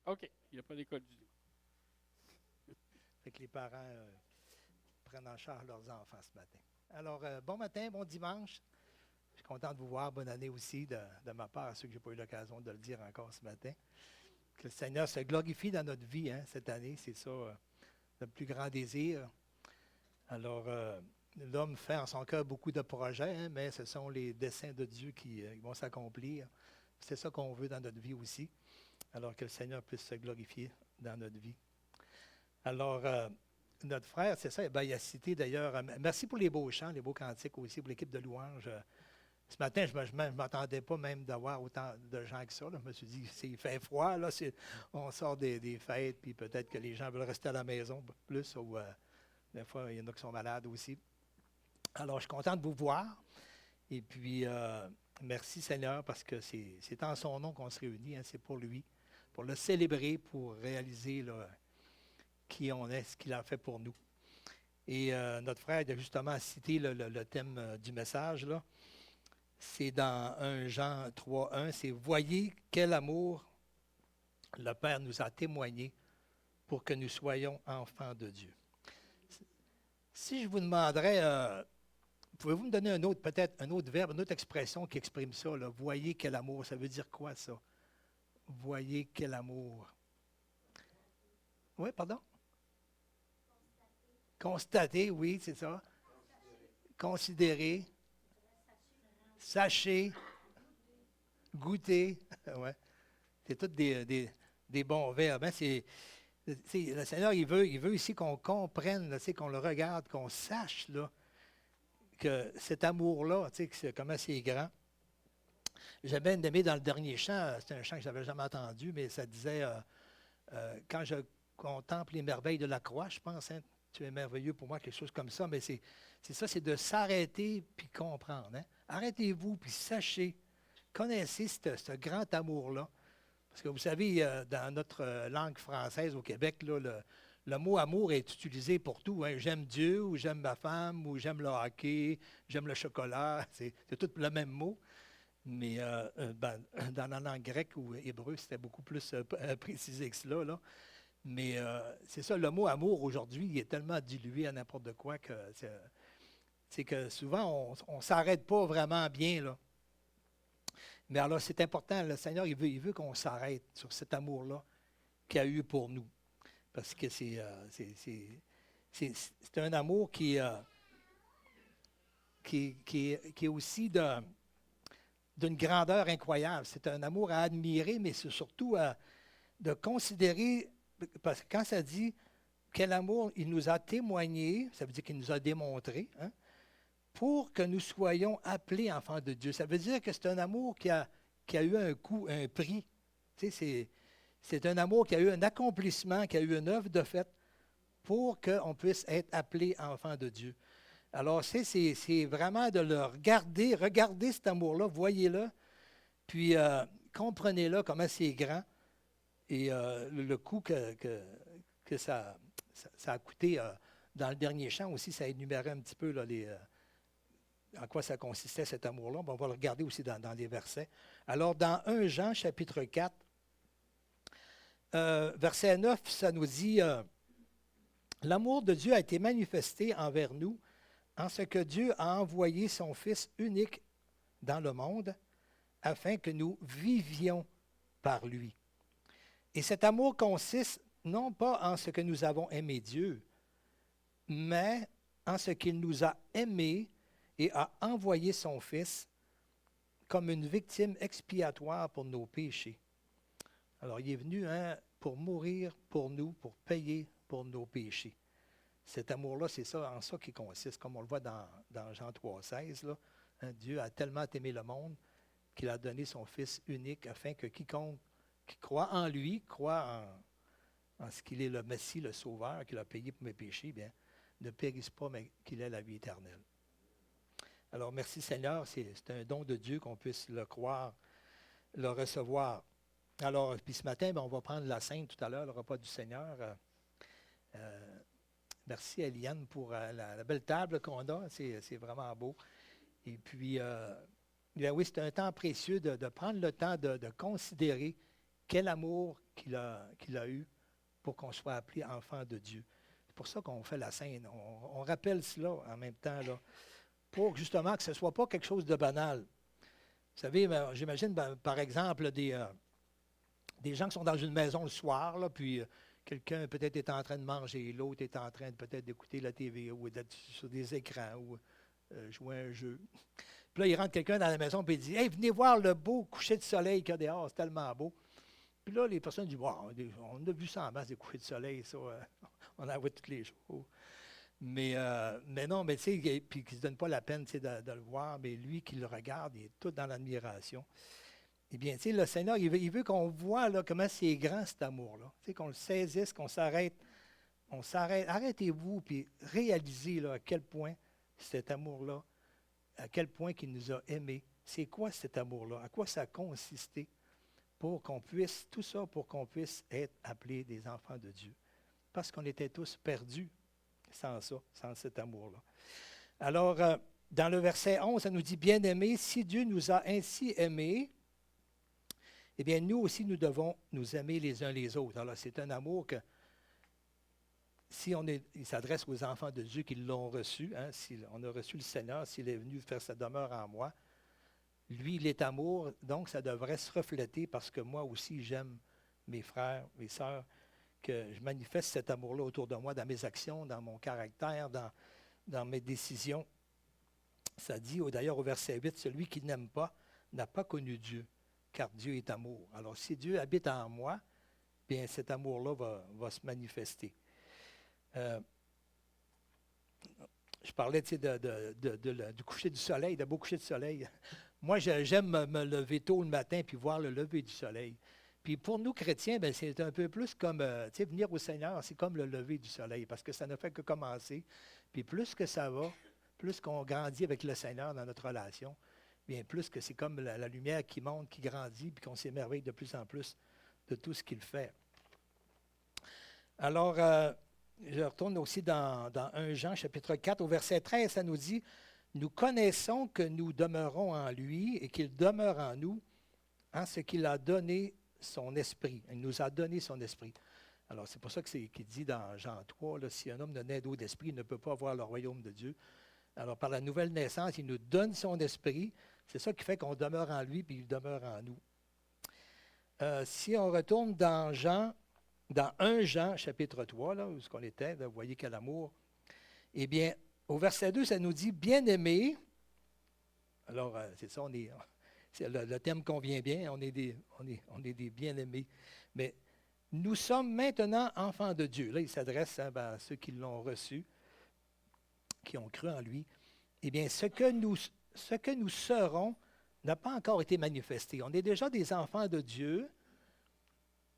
OK. Il n'y a pas d'école du tout. Fait que les parents prennent en charge leurs enfants ce matin. Alors, bon matin, bon dimanche. Je suis content de vous voir. Bonne année aussi de ma part, à ceux que je n'ai pas eu l'occasion de le dire encore ce matin. Que le Seigneur se glorifie dans notre vie cette année. C'est ça notre plus grand désir. Alors, l'homme fait en son cœur beaucoup de projets, mais ce sont les desseins de Dieu qui vont s'accomplir. C'est ça qu'on veut dans notre vie aussi. Alors que le Seigneur puisse se glorifier dans notre vie. Alors, notre frère, c'est ça, ben, il a cité d'ailleurs, merci pour les beaux chants, les beaux cantiques aussi, pour l'équipe de louanges. Ce matin, je ne m'attendais pas même d'avoir autant de gens que ça, là. Je me suis dit, il fait froid, là, on sort des fêtes, puis peut-être que les gens veulent rester à la maison plus, ou des fois, il y en a qui sont malades aussi. Alors, je suis content de vous voir, et puis, merci Seigneur, parce que c'est en son nom qu'on se réunit, c'est pour lui, pour le célébrer, pour réaliser là, qui on est, ce qu'il a fait pour nous. Et notre frère a justement cité le thème du message, là. C'est dans 1 Jean 3,1, c'est Voyez quel amour le Père nous a témoigné pour que nous soyons enfants de Dieu. Si je vous demanderais, pouvez-vous me donner un autre, peut-être un autre verbe, une autre expression qui exprime ça, là? Voyez quel amour, ça veut dire quoi ça? Voyez quel amour. Oui, pardon? Constater, oui, c'est ça. Considérer, sachez, goûter. Ouais. C'est tous des bons verbes. Hein. Le Seigneur, il veut ici qu'on comprenne, là, qu'on le regarde, qu'on sache là, que cet amour-là, comment c'est grand. J'ai bien aimé dans le dernier chant, c'est un chant que je n'avais jamais entendu, mais ça disait quand je contemple les merveilles de la croix, je pense, hein, tu es merveilleux pour moi, quelque chose comme ça, mais c'est ça, c'est de s'arrêter puis comprendre. Hein. Arrêtez-vous puis sachez, connaissez ce grand amour-là. Parce que vous savez, dans notre langue française au Québec, là, le mot amour est utilisé pour tout. Hein. J'aime Dieu, ou j'aime ma femme, ou j'aime le hockey, j'aime le chocolat. C'est tout le même mot. Mais dans la langue grecque ou hébreu, c'était beaucoup plus précisé que cela. Là. Mais c'est ça, le mot amour aujourd'hui, il est tellement dilué à n'importe quoi que c'est que souvent, on ne s'arrête pas vraiment bien. Là. Mais alors, c'est important, le Seigneur, il veut qu'on s'arrête sur cet amour-là qu'il a eu pour nous. Parce que c'est un amour qui est aussi d'une grandeur incroyable. C'est un amour à admirer, mais c'est surtout de considérer, parce que quand ça dit quel amour il nous a témoigné, ça veut dire qu'il nous a démontré, hein, pour que nous soyons appelés enfants de Dieu. Ça veut dire que c'est un amour qui a eu un coût, un prix. Tu sais, c'est un amour qui a eu un accomplissement, qui a eu une œuvre de fait pour qu'on puisse être appelé enfant de Dieu. Alors, c'est vraiment de le regarder, regardez cet amour-là, voyez-le, puis comprenez-le comment c'est grand et le coût que ça a coûté. Dans le dernier chant aussi, ça énumérait un petit peu là, en quoi ça consistait cet amour-là. On va le regarder aussi dans les versets. Alors, dans 1 Jean, chapitre 4, verset 9, ça nous dit l'amour de Dieu a été manifesté envers nous en ce que Dieu a envoyé son Fils unique dans le monde afin que nous vivions par lui. Et cet amour consiste non pas en ce que nous avons aimé Dieu, mais en ce qu'il nous a aimés et a envoyé son Fils comme une victime expiatoire pour nos péchés. Alors, il est venu pour mourir pour nous, pour payer pour nos péchés. Cet amour-là, c'est ça, en ça qu'il consiste, comme on le voit dans Jean 3,16. Là, hein, Dieu a tellement aimé le monde qu'il a donné son Fils unique afin que quiconque qui croit en lui, croit en ce qu'il est le Messie, le Sauveur, qu'il a payé pour mes péchés, bien, ne périsse pas, mais qu'il ait la vie éternelle. Alors, merci Seigneur, c'est un don de Dieu qu'on puisse le croire, le recevoir. Alors, puis ce matin, bien, on va prendre la Sainte tout à l'heure, le repas du Seigneur. Merci à Eliane pour la belle table qu'on a, c'est vraiment beau. Et puis, bien oui, c'est un temps précieux de prendre le temps de considérer quel amour qu'il a eu pour qu'on soit appelé enfant de Dieu. C'est pour ça qu'on fait la scène. On rappelle cela en même temps, là, pour justement que ce ne soit pas quelque chose de banal. Vous savez, j'imagine, par exemple, des gens qui sont dans une maison le soir, là, puis quelqu'un peut-être est en train de manger, l'autre est en train peut-être d'écouter la TV ou d'être sur des écrans ou jouer à un jeu. Puis là, il rentre quelqu'un dans la maison et il dit « Hey, venez voir le beau coucher de soleil qu'il y a dehors, c'est tellement beau. » Puis là, les personnes disent wow, on a vu ça en masse des couchers de soleil, ça, on en voit tous les jours. Mais non, mais tu sais, puis qui ne se donne pas la peine de le voir, mais lui qui le regarde, il est tout dans l'admiration. Eh bien, tu sais, le Seigneur, il veut qu'on voit là, comment c'est grand cet amour-là. Tu sais, qu'on le saisisse, qu'on s'arrête. On s'arrête. Arrêtez-vous, puis réalisez là, à quel point cet amour-là, à quel point qu'il nous a aimés. C'est quoi cet amour-là? À quoi ça a consisté pour qu'on puisse, tout ça pour qu'on puisse être appelés des enfants de Dieu? Parce qu'on était tous perdus sans ça, sans cet amour-là. Alors, dans le verset 11, ça nous dit, « Bien-aimés, si Dieu nous a ainsi aimés, eh bien, nous aussi, nous devons nous aimer les uns les autres. » Alors, c'est un amour que, si il s'adresse aux enfants de Dieu qui l'ont reçu, hein, si on a reçu le Seigneur, s'il est venu faire sa demeure en moi, lui, il est amour, donc ça devrait se refléter parce que moi aussi, j'aime mes frères, mes sœurs, que je manifeste cet amour-là autour de moi, dans mes actions, dans mon caractère, dans mes décisions. Ça dit, d'ailleurs, au verset 8, « Celui qui n'aime pas n'a pas connu Dieu, car Dieu est amour. » Alors, si Dieu habite en moi, bien cet amour-là va se manifester. Je parlais du coucher du soleil, de beau coucher de soleil. Moi, j'aime me lever tôt le matin puis voir le lever du soleil. Puis pour nous, chrétiens, bien, c'est un peu plus comme, venir au Seigneur, c'est comme le lever du soleil, parce que ça ne fait que commencer. Puis plus que ça va, plus qu'on grandit avec le Seigneur dans notre relation, bien plus que c'est comme la lumière qui monte, qui grandit, puis qu'on s'émerveille de plus en plus de tout ce qu'il fait. Alors, je retourne aussi dans 1 Jean, chapitre 4, au verset 13, ça nous dit, « Nous connaissons que nous demeurons en lui et qu'il demeure en nous, en ce qu'il a donné son esprit. » Il nous a donné son esprit. Alors, c'est pour ça qu'il dit dans Jean 3, là, « Si un homme ne naît d'eau d'esprit, il ne peut pas voir le royaume de Dieu. » Alors, par la nouvelle naissance, il nous donne son esprit. C'est ça qui fait qu'on demeure en lui, puis il demeure en nous. Si on retourne dans 1 Jean, chapitre 3, là, où est-ce qu'on était, là, vous voyez quel amour. Eh bien, au verset 2, ça nous dit « Bien-aimés ». Alors, c'est ça, c'est le thème convient bien, on est des bien-aimés. Mais nous sommes maintenant enfants de Dieu. Là, il s'adresse à ceux qui l'ont reçu, qui ont cru en lui. Eh bien, ce que nous serons n'a pas encore été manifesté. On est déjà des enfants de Dieu,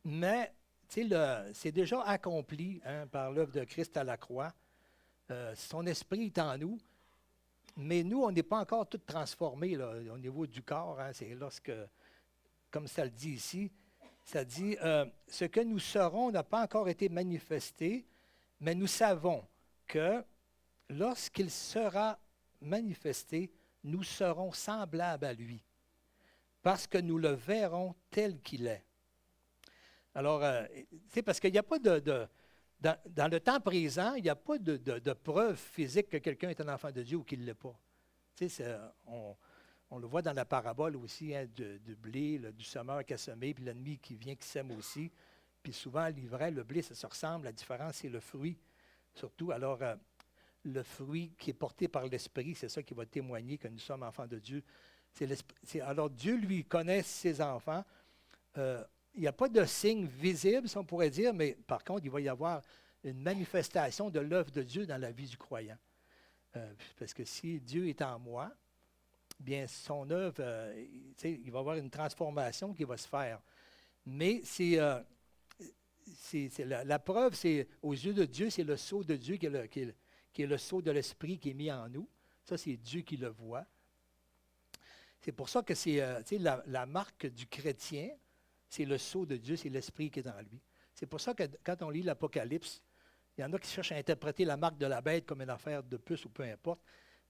mais c'est déjà accompli par l'œuvre de Christ à la croix. Son esprit est en nous, mais nous, on n'est pas encore tout transformés là, au niveau du corps. C'est lorsque, comme ça le dit ici, ça dit ce que nous serons n'a pas encore été manifesté, mais nous savons que lorsqu'il sera manifesté, nous serons semblables à lui, parce que nous le verrons tel qu'il est. Alors, c'est parce qu'il n'y a pas dans le temps présent, il n'y a pas de preuve physique que quelqu'un est un enfant de Dieu ou qu'il ne l'est pas. On le voit dans la parabole aussi du blé, du semeur qui a semé, puis l'ennemi qui vient, qui sème aussi. Puis souvent, l'ivraie, le blé, ça se ressemble. La différence, c'est le fruit. Surtout, alors, le fruit qui est porté par l'Esprit, c'est ça qui va témoigner que nous sommes enfants de Dieu. Alors, Dieu, lui, connaît ses enfants. Il n'y a pas de signe visible, si on pourrait dire, mais par contre, il va y avoir une manifestation de l'œuvre de Dieu dans la vie du croyant. Parce que si Dieu est en moi, bien, son œuvre, il va y avoir une transformation qui va se faire. Mais la preuve, c'est aux yeux de Dieu, c'est le sceau de Dieu qui est le sceau de l'Esprit qui est mis en nous. Ça, c'est Dieu qui le voit. C'est pour ça que c'est la marque du chrétien, c'est le sceau de Dieu, c'est l'Esprit qui est dans lui. C'est pour ça que quand on lit l'Apocalypse, il y en a qui cherchent à interpréter la marque de la bête comme une affaire de puce ou peu importe.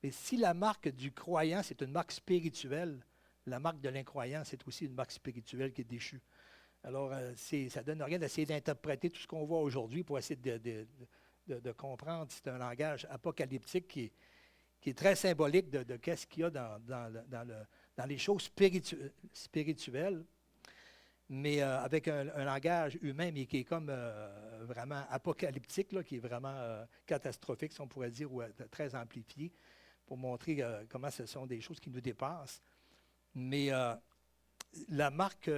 Mais si la marque du croyant, c'est une marque spirituelle, la marque de l'incroyant, c'est aussi une marque spirituelle qui est déchue. Alors, ça ne donne rien d'essayer d'interpréter tout ce qu'on voit aujourd'hui pour essayer de comprendre. C'est un langage apocalyptique qui est très symbolique de qu'est-ce qu'il y a dans les choses spirituelles, mais avec un langage humain, mais qui est comme vraiment apocalyptique, là, qui est vraiment catastrophique, si on pourrait dire, ou très amplifié, pour montrer comment ce sont des choses qui nous dépassent. Mais la marque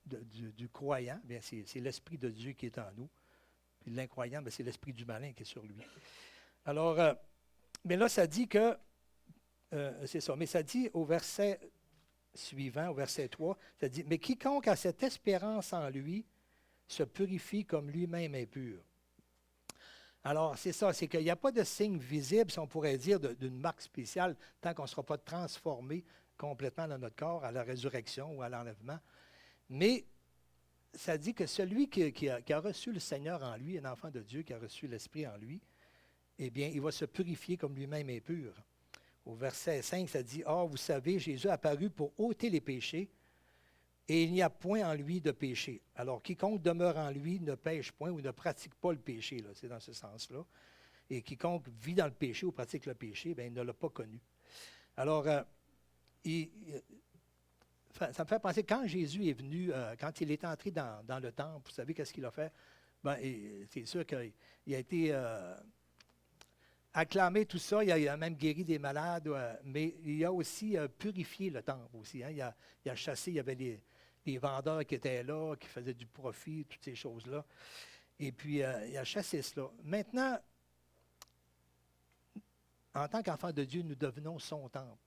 du croyant, bien, c'est l'Esprit de Dieu qui est en nous. Puis l'incroyant, bien, c'est l'esprit du malin qui est sur lui. Alors, mais là, ça dit que, c'est ça, mais ça dit au verset suivant, au verset 3, ça dit, « Mais quiconque a cette espérance en lui se purifie comme lui-même est pur. » Alors, c'est ça, c'est qu'il n'y a pas de signe visible, si on pourrait dire, d'une marque spéciale, tant qu'on ne sera pas transformé complètement dans notre corps à la résurrection ou à l'enlèvement. Mais ça dit que celui qui a reçu le Seigneur en lui, un enfant de Dieu qui a reçu l'Esprit en lui, eh bien, il va se purifier comme lui-même est pur. Au verset 5, ça dit, « Or, vous savez, Jésus est apparu pour ôter les péchés, et il n'y a point en lui de péché. Alors, quiconque demeure en lui ne pêche point ou ne pratique pas le péché. » Là, c'est dans ce sens-là. Et quiconque vit dans le péché ou pratique le péché, bien, il ne l'a pas connu. Alors, ça me fait penser, quand Jésus est venu, quand il est entré dans le temple, vous savez qu'est-ce qu'il a fait? Bien, c'est sûr qu'il a été acclamé tout ça, il a même guéri des malades, mais il a aussi purifié le temple aussi. Hein. Il a chassé, il y avait les vendeurs qui étaient là, qui faisaient du profit, toutes ces choses-là. Et puis, il a chassé cela. Maintenant, en tant qu'enfant de Dieu, nous devenons son temple.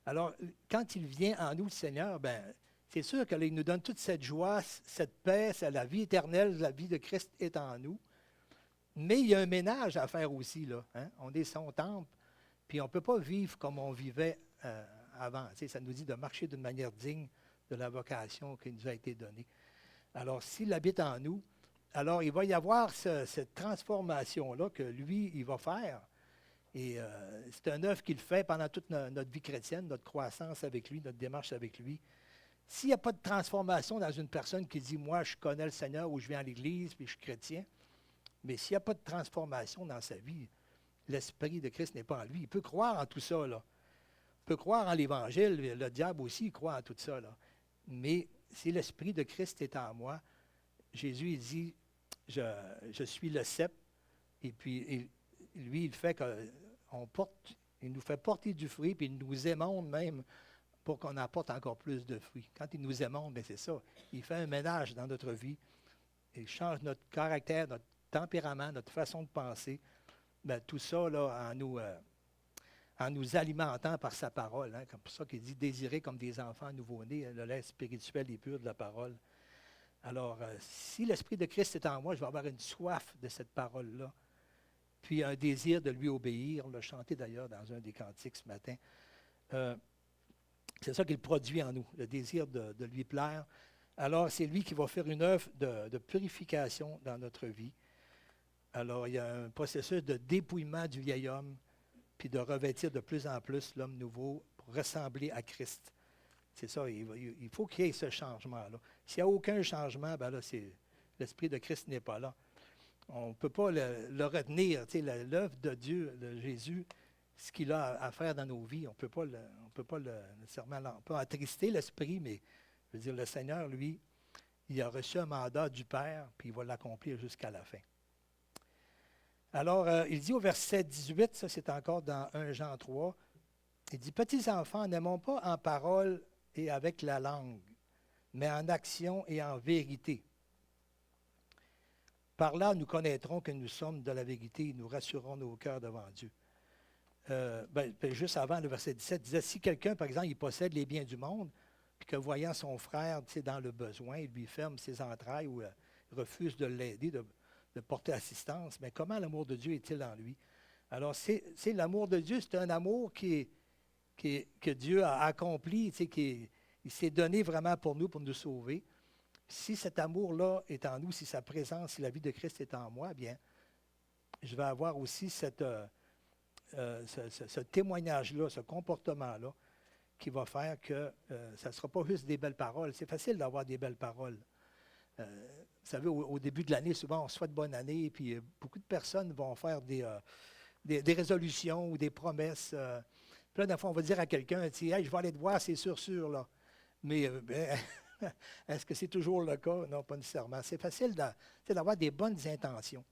Alors, quand il vient en nous, le Seigneur, ben, c'est sûr qu'il nous donne toute cette joie, cette paix, c'est la vie éternelle, la vie de Christ est en nous. Mais il y a un ménage à faire aussi, là. Hein? On est son temple, puis on ne peut pas vivre comme on vivait avant. Tu sais, ça nous dit de marcher d'une manière digne de la vocation qui nous a été donnée. Alors, s'il habite en nous, alors il va y avoir cette transformation-là que lui, il va faire. Et c'est un œuvre qu'il fait pendant toute notre vie chrétienne, notre croissance avec lui, notre démarche avec lui. S'il n'y a pas de transformation dans une personne qui dit « Moi, je connais le Seigneur ou je viens à l'Église puis je suis chrétien », mais s'il n'y a pas de transformation dans sa vie, l'Esprit de Christ n'est pas en lui. Il peut croire en tout ça, là. Il peut croire en l'Évangile, le diable aussi il croit en tout ça, là. Mais si l'Esprit de Christ est en moi, Jésus, il dit « Je suis le cep », et puis lui, il fait il nous fait porter du fruit, puis il nous émonde même pour qu'on apporte encore plus de fruits. Quand il nous émonde, bien c'est ça. Il fait un ménage dans notre vie. Il change notre caractère, notre tempérament, notre façon de penser. Bien, tout ça là, en nous alimentant par sa parole. Hein, comme pour ça qu'il dit « Désirez comme des enfants nouveau-nés, le lait spirituel et pur de la parole ». Alors, si l'Esprit de Christ est en moi, je vais avoir une soif de cette parole-là. Puis un désir de lui obéir. On l'a chanté d'ailleurs dans un des cantiques ce matin. C'est ça qu'il produit en nous, le désir de lui plaire. Alors, c'est lui qui va faire une œuvre de purification dans notre vie. Alors, il y a un processus de dépouillement du vieil homme, puis de revêtir de plus en plus l'homme nouveau pour ressembler à Christ. C'est ça, il faut qu'il y ait ce changement-là. S'il n'y a aucun changement, ben là, l'Esprit de Christ n'est pas là. On ne peut pas le retenir. Tu sais, l'œuvre de Dieu, de Jésus, ce qu'il a à faire dans nos vies, on ne peut pas nécessairement on peut attrister l'Esprit, mais je veux dire, le Seigneur, lui, il a reçu un mandat du Père, puis il va l'accomplir jusqu'à la fin. Alors, il dit au verset 18, ça c'est encore dans 1 Jean 3, il dit « Petits enfants, n'aimons pas en parole et avec la langue, mais en action et en vérité. Par là, nous connaîtrons que nous sommes de la vérité et nous rassurons nos cœurs devant Dieu. » Juste avant, le verset 17 disait « Si quelqu'un, par exemple, il possède les biens du monde, puis que voyant son frère dans le besoin, il lui ferme ses entrailles ou refuse de l'aider, de porter assistance, mais comment l'amour de Dieu est-il en lui? » Alors, c'est l'amour de Dieu, c'est un amour que Dieu a accompli, il s'est donné vraiment pour nous sauver. Si cet amour-là est en nous, si sa présence, si la vie de Christ est en moi, bien, je vais avoir aussi ce témoignage-là, ce comportement-là, qui va faire que ça ne sera pas juste des belles paroles. C'est facile d'avoir des belles paroles. savez, au début de l'année, souvent, on souhaite bonne année, puis beaucoup de personnes vont faire des résolutions ou des promesses. Puis là, d'un fois, on va dire à quelqu'un, tu sais, hey, je vais aller te voir, c'est sûr, sûr, là. Mais ben, est-ce que c'est toujours le cas? Non, pas nécessairement. C'est facile d'avoir des bonnes intentions.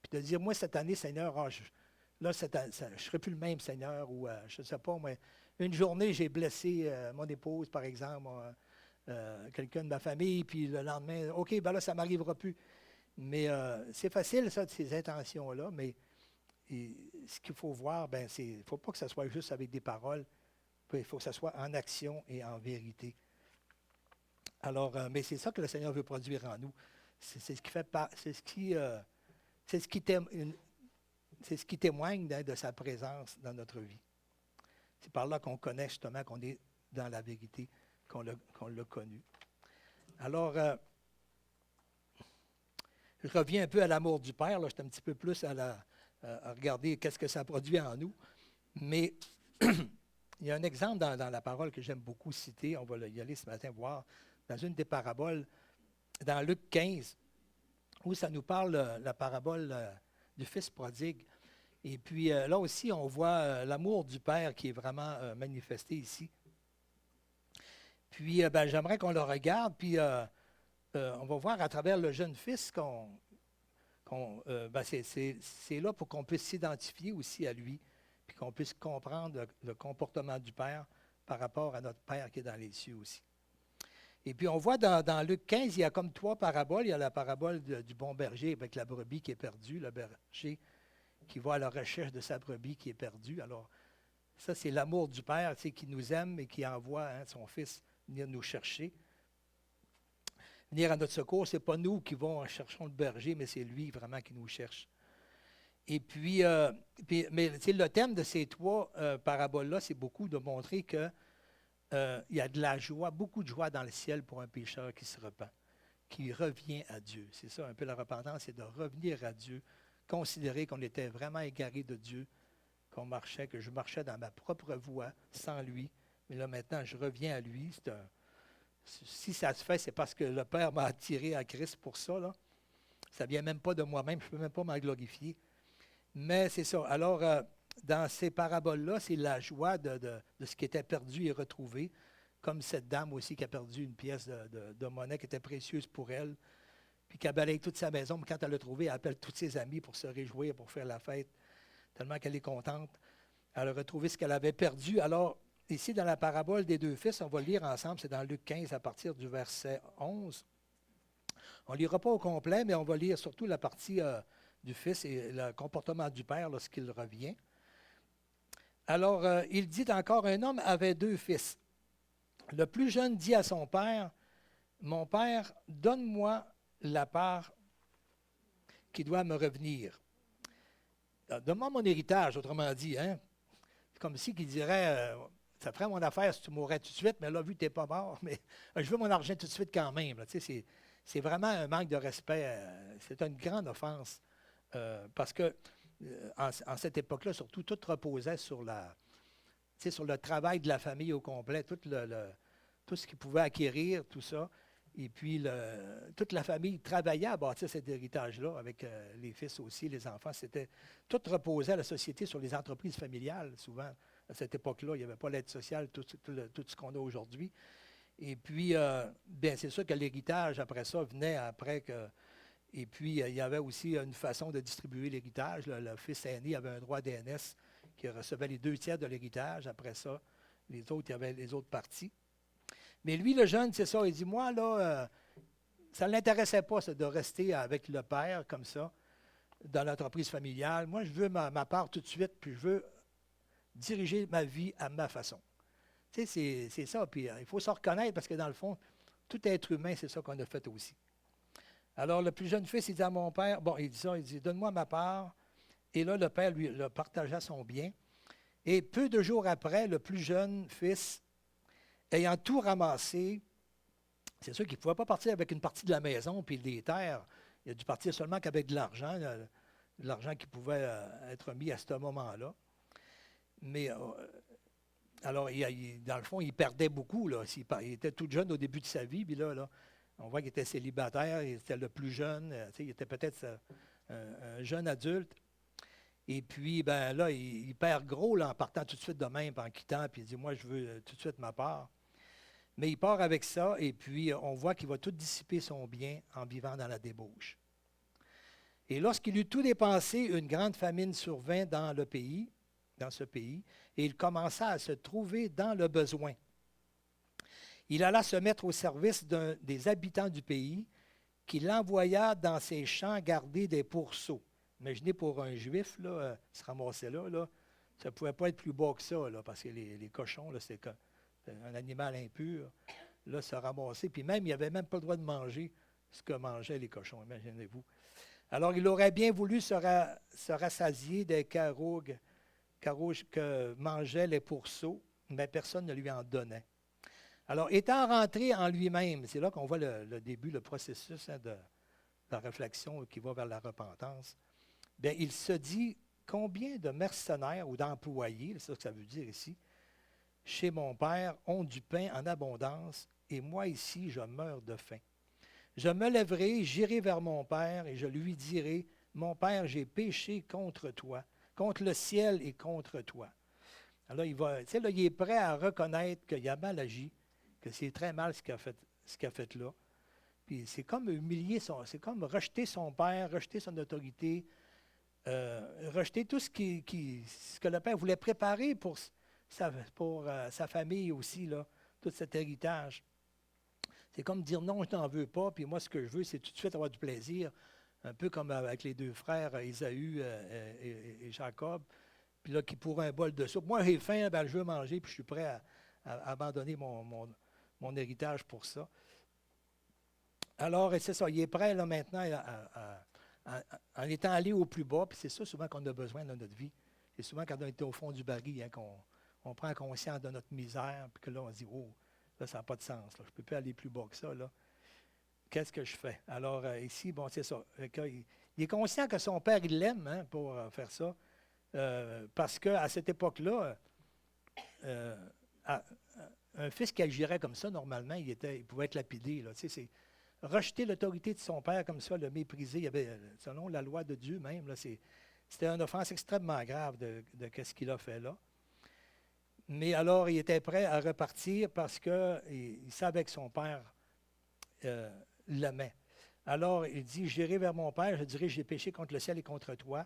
Puis de dire, moi, cette année, Seigneur, là, je ne serai plus le même Seigneur, ou je ne sais pas, mais une journée, j'ai blessé mon épouse, par exemple, quelqu'un de ma famille, puis le lendemain, OK, ben là, ça ne m'arrivera plus. Mais c'est facile, ça, de ces intentions-là, mais ce qu'il faut voir, ben, il ne faut pas que ce soit juste avec des paroles, il faut que ce soit en action et en vérité. Alors, mais c'est ça que le Seigneur veut produire en nous. C'est ce qui fait c'est ce qui témoigne de sa présence dans notre vie. C'est par là qu'on connaît justement qu'on est dans la vérité, qu'on l'a connu. Alors, je reviens un peu à l'amour du Père. Là, je suis un petit peu plus à regarder qu'est-ce que ça produit en nous. Mais il y a un exemple dans la parole que j'aime beaucoup citer. On va y aller ce matin voir dans une des paraboles, dans Luc 15, où ça nous parle la parabole du Fils prodigue. Et puis là aussi, on voit l'amour du Père qui est vraiment manifesté ici. Puis ben, j'aimerais qu'on le regarde, puis on va voir à travers le jeune fils ben, c'est là pour qu'on puisse s'identifier aussi à lui, puis qu'on puisse comprendre le comportement du Père par rapport à notre Père qui est dans les cieux aussi. Et puis on voit dans Luc 15, il y a comme 3 paraboles. Il y a la parabole du bon berger avec la brebis qui est perdue, le berger qui va à la recherche de sa brebis qui est perdue. Alors, ça, c'est l'amour du Père, tu sais, qui nous aime et qui envoie son Fils venir nous chercher. Venir à notre secours, ce n'est pas nous qui vont chercher le berger, mais c'est lui vraiment qui nous cherche. Et puis, mais le thème de ces 3 paraboles-là, c'est beaucoup de montrer qu'il y a de la joie, beaucoup de joie dans le ciel pour un pécheur qui se repent, qui revient à Dieu. C'est ça un peu la repentance, c'est de revenir à Dieu, considérer qu'on était vraiment égaré de Dieu, que je marchais dans ma propre voie sans lui, mais là maintenant je reviens à lui. Si ça se fait, c'est parce que le Père m'a attiré à Christ pour ça. Là. Ça ne vient même pas de moi-même, je ne peux même pas m'en glorifier. Mais c'est ça. Alors, dans ces paraboles-là, c'est la joie de ce qui était perdu et retrouvé, comme cette dame aussi qui a perdu une pièce de monnaie qui était précieuse pour elle, puis qui a balayé toute sa maison, mais quand elle l'a trouvée, elle appelle tous ses amis pour se réjouir, pour faire la fête, tellement qu'elle est contente. Elle a retrouvé ce qu'elle avait perdu. Alors, ici, dans la parabole des 2 fils, on va le lire ensemble, c'est dans Luc 15 à partir du verset 11. On ne lira pas au complet, mais on va lire surtout la partie du fils et le comportement du père lorsqu'il revient. Alors, il dit encore, un homme avait 2 fils. Le plus jeune dit à son père, « Mon père, donne-moi la part qui doit me revenir. » Donne-moi mon héritage, autrement dit. Hein? C'est comme si il dirait, ça ferait mon affaire si tu mourrais tout de suite, mais là, vu que tu n'es pas mort, mais je veux mon argent tout de suite quand même. Là. Tu sais, c'est vraiment un manque de respect. C'est une grande offense. Parce que en cette époque-là, surtout, tout reposait sur sur le travail de la famille au complet, tout ce qu'ils pouvaient acquérir, tout ça. Et puis, toute la famille travaillait à bâtir cet héritage-là, avec les fils aussi, les enfants. Tout reposait à la société sur les entreprises familiales, souvent. À cette époque-là, il n'y avait pas l'aide sociale, tout ce qu'on a aujourd'hui. Et puis, bien, c'est sûr que l'héritage, après ça, venait après que... Et puis, il y avait aussi une façon de distribuer l'héritage. Le fils aîné avait un droit d'aînesse qui recevait les 2 tiers de l'héritage. Après ça, les autres, il y avait les autres parties. Mais lui, le jeune, c'est ça, il dit, moi, là, ça ne l'intéressait pas, ça, de rester avec le père, comme ça, dans l'entreprise familiale. Moi, je veux ma part tout de suite, puis je veux diriger ma vie à ma façon. Tu sais, c'est ça, puis il faut se reconnaître, parce que dans le fond, tout être humain, c'est ça qu'on a fait aussi. Alors, le plus jeune fils, il dit à mon père, bon, il dit ça, il dit, donne-moi ma part. Et là, le père, lui, le partagea son bien. Et peu de jours après, le plus jeune fils, ayant tout ramassé, c'est sûr qu'il ne pouvait pas partir avec une partie de la maison puis des terres. Il a dû partir seulement qu'avec de l'argent qui pouvait être mis à ce moment-là. Mais, alors, dans le fond, il perdait beaucoup. Là. Il était tout jeune au début de sa vie, puis là On voit qu'il était célibataire, il était le plus jeune, il était peut-être un jeune adulte. Et puis, ben là, il perd gros là, en partant tout de suite de même, puis en quittant, puis il dit, moi, je veux tout de suite ma part. Mais il part avec ça, et puis on voit qu'il va tout dissiper son bien en vivant dans la débauche. Et lorsqu'il eut tout dépensé, une grande famine survint dans ce pays, et il commença à se trouver dans le besoin. Il alla se mettre au service des habitants du pays, qui l'envoya dans ses champs garder des pourceaux. Imaginez pour un juif, là, se ramasser là, ça ne pouvait pas être plus bas que ça, là, parce que les cochons, là, c'est un animal impur, là, se ramasser. Puis même, il n'avait même pas le droit de manger ce que mangeaient les cochons, imaginez-vous. Alors, il aurait bien voulu se rassasier des carouges que mangeaient les pourceaux, mais personne ne lui en donnait. Alors, étant rentré en lui-même, c'est là qu'on voit le début, le processus de la réflexion qui va vers la repentance. Bien, il se dit, combien de mercenaires ou d'employés, c'est ça que ça veut dire ici, chez mon père ont du pain en abondance, et moi ici, je meurs de faim. Je me lèverai, j'irai vers mon père, et je lui dirai, mon père, j'ai péché contre toi, contre le ciel et contre toi. Alors, il est prêt à reconnaître qu'il a mal agi, que c'est très mal ce qu'il a fait là. Puis c'est comme c'est comme rejeter son père, rejeter son autorité, rejeter tout ce que le père voulait préparer pour sa famille aussi, là, tout cet héritage. C'est comme dire non, je n'en veux pas, puis moi, ce que je veux, c'est tout de suite avoir du plaisir, un peu comme avec les deux frères, Ésaü et Jacob, puis là, qui pour un bol de soupe. Moi, j'ai faim, ben, je veux manger, puis je suis prêt à abandonner mon héritage pour ça. Alors, c'est ça, il est prêt là maintenant en étant allé au plus bas, puis c'est ça souvent qu'on a besoin dans notre vie. C'est souvent quand on est au fond du baril qu'on prend conscience de notre misère, puis que là, on se dit, oh, là, ça n'a pas de sens, là, je ne peux plus aller plus bas que ça, là. Qu'est-ce que je fais? Alors, ici, bon, c'est ça. Il est conscient que son père, il l'aime pour faire ça, parce qu'à cette époque-là, un fils qui agirait comme ça, normalement, il pouvait être lapidé. Là. Tu sais, c'est rejeter l'autorité de son père comme ça, le mépriser. Il y avait, selon la loi de Dieu même, là, c'était une offense extrêmement grave de ce qu'il a fait là. Mais alors, il était prêt à repartir parce qu'il savait que son père l'aimait. Alors, il dit, j'irai vers mon père, je dirai, j'ai péché contre le ciel et contre toi.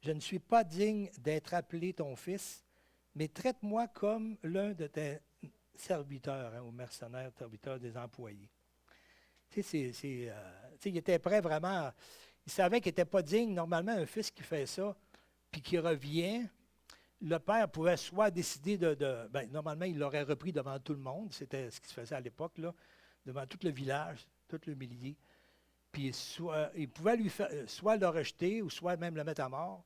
Je ne suis pas digne d'être appelé ton fils, mais traite-moi comme l'un de tes serviteurs, ou mercenaires, serviteurs des employés. Tu sais, il était prêt vraiment, il savait qu'il n'était pas digne. Normalement, un fils qui fait ça, puis qui revient, le père pouvait soit décider normalement, il l'aurait repris devant tout le monde, c'était ce qui se faisait à l'époque, là, devant tout le village, tout le millier. Puis il pouvait lui faire, soit le rejeter, ou soit même le mettre à mort,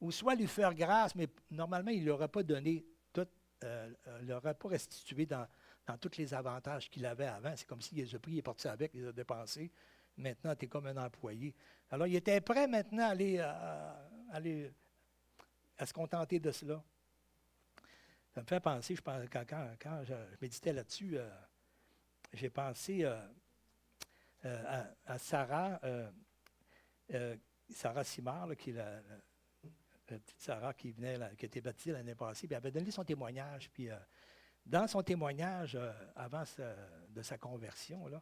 ou soit lui faire grâce, mais normalement, il ne l'aurait pas donné tout, il n'aurait pas restitué dans tous les avantages qu'il avait avant. C'est comme s'il les a pris, il est parti avec, il les a dépensés. Maintenant, tu es comme un employé. Alors, il était prêt maintenant à aller à se contenter de cela. Ça me fait penser, je pense, quand je méditais là-dessus, j'ai pensé à Sarah, Sarah Simard, là, qui est la petite Sarah qui qui a été baptisée l'année passée, puis elle avait donné son témoignage. Puis dans son témoignage, avant de sa conversion, là,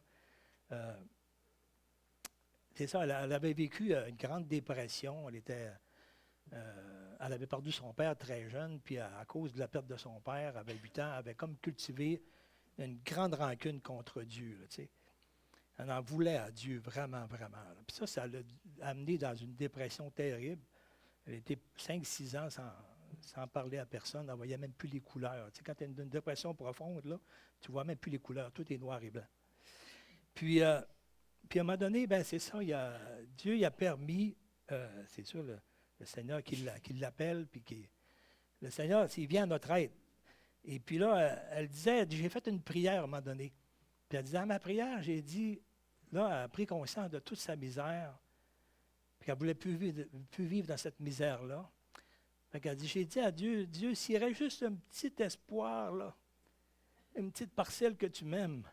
c'est ça, elle avait vécu une grande dépression. Elle avait perdu son père très jeune, puis à cause de la perte de son père, elle avait 8 ans, elle avait comme cultivé une grande rancune contre Dieu. Là, tu sais. Elle en voulait à Dieu, vraiment, vraiment. Là. Puis ça l'a amené dans une dépression terrible. Elle était 5-6 ans sans parler à personne, elle ne voyait même plus les couleurs. Tu sais, quand tu as une dépression profonde, là, tu ne vois même plus les couleurs, tout est noir et blanc. Puis à un moment donné, ben, c'est ça, Dieu il a permis, c'est sûr, le Seigneur qui l'appelle, puis le Seigneur, il vient à notre aide. Et puis là, elle disait, j'ai fait une prière à un moment donné. Puis elle disait, dans ma prière, j'ai dit, là, elle a pris conscience de toute sa misère, puis qu'elle ne voulait plus vivre dans cette misère-là. Fait qu'elle dit, j'ai dit à Dieu, Dieu, s'il y aurait juste un petit espoir, là, une petite parcelle que tu m'aimes,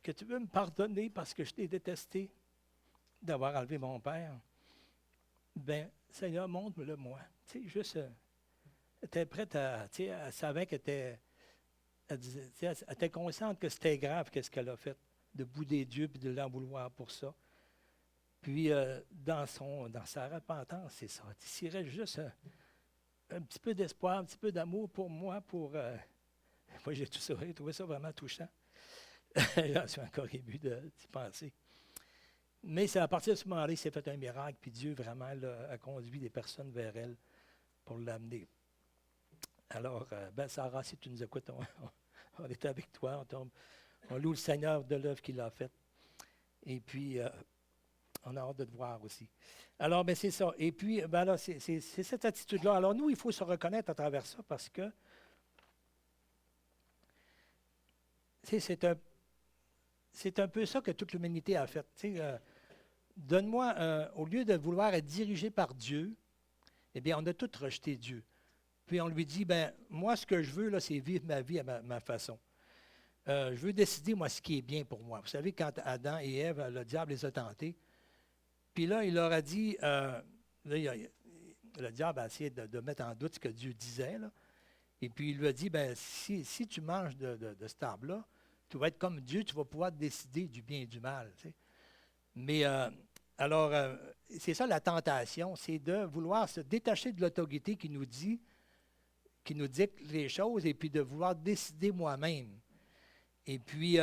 puis que tu veux me pardonner parce que je t'ai détesté d'avoir enlevé mon père, ben Seigneur, montre-le moi. Tu sais, juste, elle était prête à, tu sais, elle savait qu'elle était, elle disait, tu sais, elle était consciente que c'était grave, qu'est-ce qu'elle a fait, de bouder Dieu puis de l'en vouloir pour ça. Puis, dans sa repentance, c'est ça. S'il reste juste un petit peu d'espoir, un petit peu d'amour pour moi, moi, j'ai trouvé ça vraiment touchant. J'en suis encore ému d'y penser. Mais c'est à partir de ce moment-là, il s'est fait un miracle, puis Dieu vraiment là, a conduit des personnes vers elle pour l'amener. Alors, Sarah, si tu nous écoutes, on est avec toi, on loue le Seigneur de l'œuvre qu'il a faite. Et puis, on a hâte de te voir aussi. Alors, c'est ça. Et puis, là, c'est cette attitude-là. Alors, nous, il faut se reconnaître à travers ça parce que c'est un peu ça que toute l'humanité a fait. Donne-moi, au lieu de vouloir être dirigé par Dieu, eh bien, on a tout rejeté Dieu. Puis on lui dit, moi, ce que je veux, là, c'est vivre ma vie à ma façon. Je veux décider, moi, ce qui est bien pour moi. Vous savez, quand Adam et Ève, le diable les a tentés, puis là, il leur a dit, le diable a essayé de mettre en doute ce que Dieu disait, là. Et puis il lui a dit, si tu manges de cet arbre-là, tu vas être comme Dieu, tu vas pouvoir décider du bien et du mal. Tu sais. Mais alors, c'est ça la tentation, c'est de vouloir se détacher de l'autorité qui nous dicte les choses et puis de vouloir décider moi-même. Et puis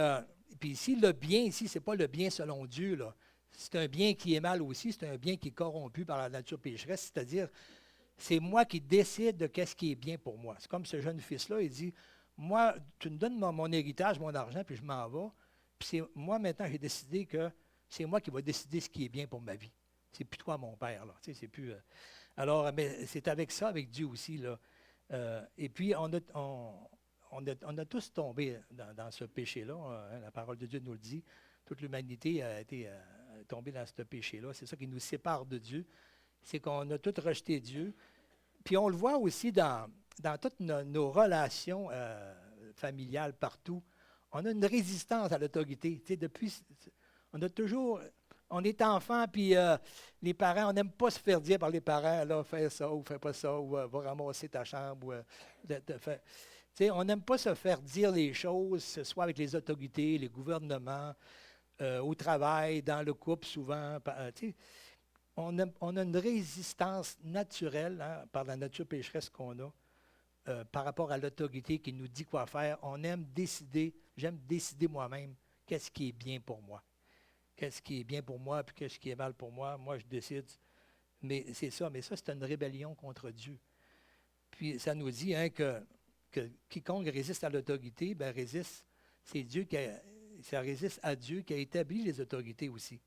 ici, le bien, ici, ce n'est pas le bien selon Dieu, là. C'est un bien qui est mal aussi, c'est un bien qui est corrompu par la nature pécheresse, c'est-à-dire, c'est moi qui décide de qu'est-ce qui est bien pour moi. C'est comme ce jeune fils-là, il dit, moi, tu me donnes mon héritage, mon argent, puis je m'en vais. Puis moi, maintenant, j'ai décidé que c'est moi qui vais décider ce qui est bien pour ma vie. C'est plus toi, mon père, là. Tu sais, c'est plus... Alors, mais c'est avec ça, avec Dieu aussi, là. Et puis, on a tous tombé dans ce péché-là. La parole de Dieu nous le dit. Toute l'humanité a été tombée dans ce péché-là. C'est ça qui nous sépare de Dieu. C'est qu'on a tous rejeté Dieu. Puis on le voit aussi dans toutes nos relations familiales partout. On a une résistance à l'autorité. Tu sais, depuis, on est enfant, puis les parents, on n'aime pas se faire dire par les parents, là, fais ça ou fais pas ça, ou va ramasser ta chambre. On n'aime pas se faire dire les choses, que ce soit avec les autorités, les gouvernements, au travail, dans le couple souvent. On a une résistance naturelle, hein, par la nature pécheresse qu'on a, par rapport à l'autorité qui nous dit quoi faire. J'aime décider moi-même qu'est-ce qui est bien pour moi. Qu'est-ce qui est bien pour moi, puis qu'est-ce qui est mal pour moi. Moi, je décide. Mais ça, c'est une rébellion contre Dieu. Puis ça nous dit hein, que quiconque résiste à l'autorité, résiste. C'est Dieu ça résiste à Dieu qui a établi les autorités aussi.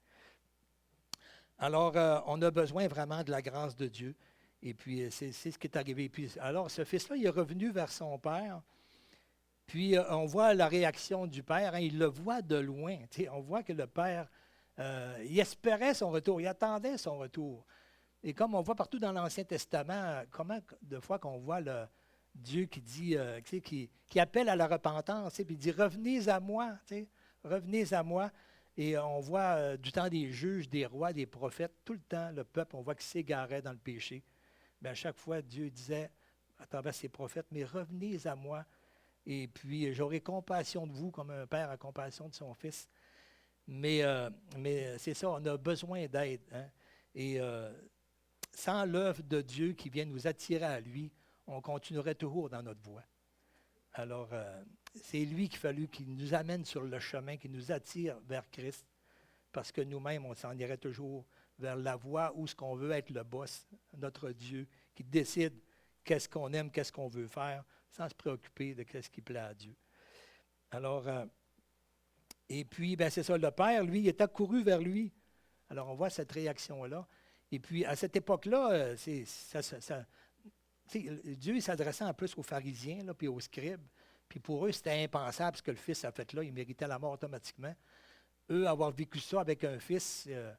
Alors, on a besoin vraiment de la grâce de Dieu. Et puis, c'est ce qui est arrivé. Puis, alors, ce fils-là, il est revenu vers son père. Puis, on voit la réaction du père. Hein, il le voit de loin. On voit que le père, il espérait son retour. Il attendait son retour. Et comme on voit partout dans l'Ancien Testament, comment de fois qu'on voit Dieu qui dit, qui appelle à la repentance, puis il dit, revenez à moi, revenez à moi. Et on voit du temps des juges, des rois, des prophètes, tout le temps, le peuple, on voit qu'il s'égarait dans le péché. Mais à chaque fois, Dieu disait à travers ses prophètes, mais revenez à moi, et puis j'aurai compassion de vous comme un père a compassion de son fils. Mais c'est ça, on a besoin d'aide. Hein? Et sans l'œuvre de Dieu qui vient nous attirer à lui, on continuerait toujours dans notre voie. Alors, c'est lui qu'il nous amène sur le chemin, qui nous attire vers Christ, parce que nous-mêmes, on s'en irait toujours vers la voie où ce qu'on veut être le boss, notre Dieu, qui décide qu'est-ce qu'on aime, qu'est-ce qu'on veut faire, sans se préoccuper de qu'est-ce qui plaît à Dieu. Alors, et puis, c'est ça, le Père, lui, il est accouru vers lui. Alors, on voit cette réaction-là. Et puis, à cette époque-là, Dieu il s'adressait en plus aux pharisiens, là, puis aux scribes. Puis pour eux, c'était impensable ce que le fils a fait là. Il méritait la mort automatiquement. Eux, avoir vécu ça avec un fils, il